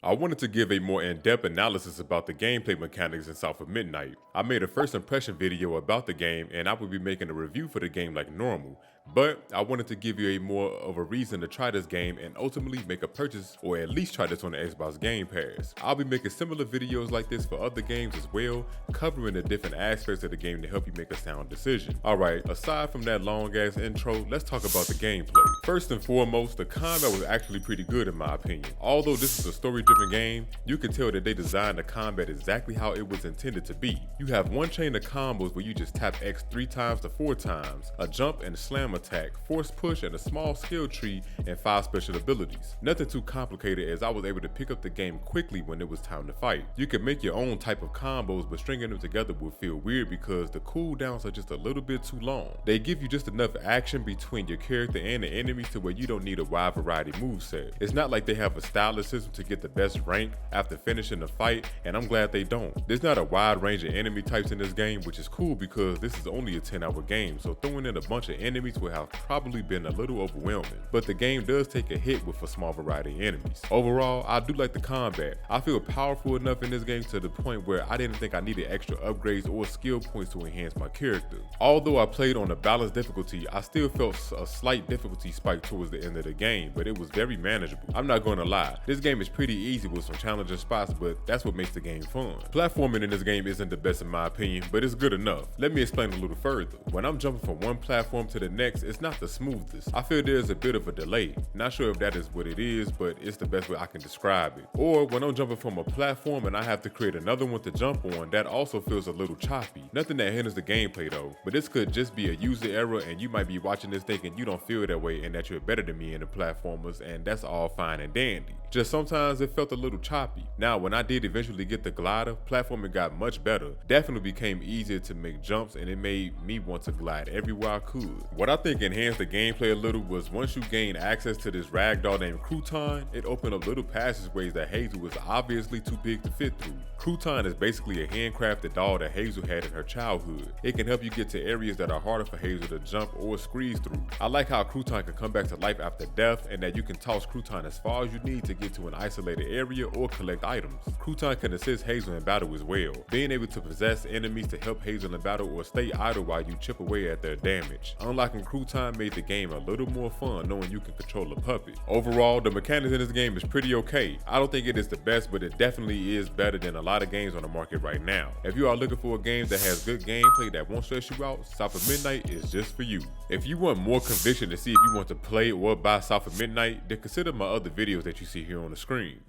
I wanted to give a more in-depth analysis about the gameplay mechanics in South of Midnight. I made a first impression video about the game and I will be making a review for the game like normal, but I wanted to give you a more of a reason to try this game and ultimately make a purchase or at least try this on the Xbox Game Pass. I'll be making similar videos like this for other games as well, covering the different aspects of the game to help you make a sound decision. Alright, aside from that long ass intro, let's talk about the gameplay. First and foremost, the combat was actually pretty good in my opinion. Although this is a story-driven game, you can tell that they designed the combat exactly how it was intended to be. You have one chain of combos where you just tap X 3 times to 4 times, a jump and slam attack, force push and a small skill tree, and 5 special abilities. Nothing too complicated as I was able to pick up the game quickly when it was time to fight. You can make your own type of combos, but stringing them together will feel weird because the cooldowns are just a little bit too long. They give you just enough action between your character and the enemies to where you don't need a wide variety moveset. It's not like they have a stylus system to get the best rank after finishing the fight, and I'm glad they don't. There's not a wide range of enemy types in this game, which is cool because this is only a 10-hour game, so throwing in a bunch of enemies would have probably been a little overwhelming, but the game does take a hit with a small variety of enemies. Overall, I do like the combat. I feel powerful enough in this game to the point where I didn't think I needed extra upgrades or skill points to enhance my character. Although I played on a balanced difficulty, I still felt a slight difficulty spike towards the end of the game, but it was very manageable. I'm not going to lie, this game is pretty easy with some challenging spots, but that's what makes the game fun. Platforming in this game isn't the best in my opinion, but it's good enough. Let me explain a little further. When I'm jumping from one platform to the next, it's not the smoothest. I feel there's a bit of a delay. Not sure if that is what it is, but it's the best way I can describe it. Or when I'm jumping from a platform and I have to create another one to jump on, that also feels a little choppy. Nothing that hinders the gameplay though, but this could just be a user error and you might be watching this thinking you don't feel that way and that you're better than me in the platformers, and that's all fine and dandy. Just sometimes it felt a little choppy. Now when I did eventually get the glider, platforming got much better. Definitely became easier to make jumps and it made me want to glide everywhere I could. What I think enhanced the gameplay a little was once you gain access to this ragdoll named Crouton, it opened up little passageways that Hazel was obviously too big to fit through. Crouton is basically a handcrafted doll that Hazel had in her childhood. It can help you get to areas that are harder for Hazel to jump or squeeze through. I like how Crouton can come back to life after death and that you can toss Crouton as far as you need to get to an isolated area or collect items. Crouton can assist Hazel in battle as well, being able to possess enemies to help Hazel in battle or stay idle while you chip away at their damage. Unlocking Crouton made the game a little more fun knowing you can control a puppet. Overall, the mechanics in this game is pretty okay. I don't think it is the best, but it definitely is better than a lot of games on the market right now. If you are looking for a game that has good gameplay that won't stress you out, South of Midnight is just for you. If you want more conviction to see if you want to play or buy South of Midnight, then consider my other videos that you see here on the screen.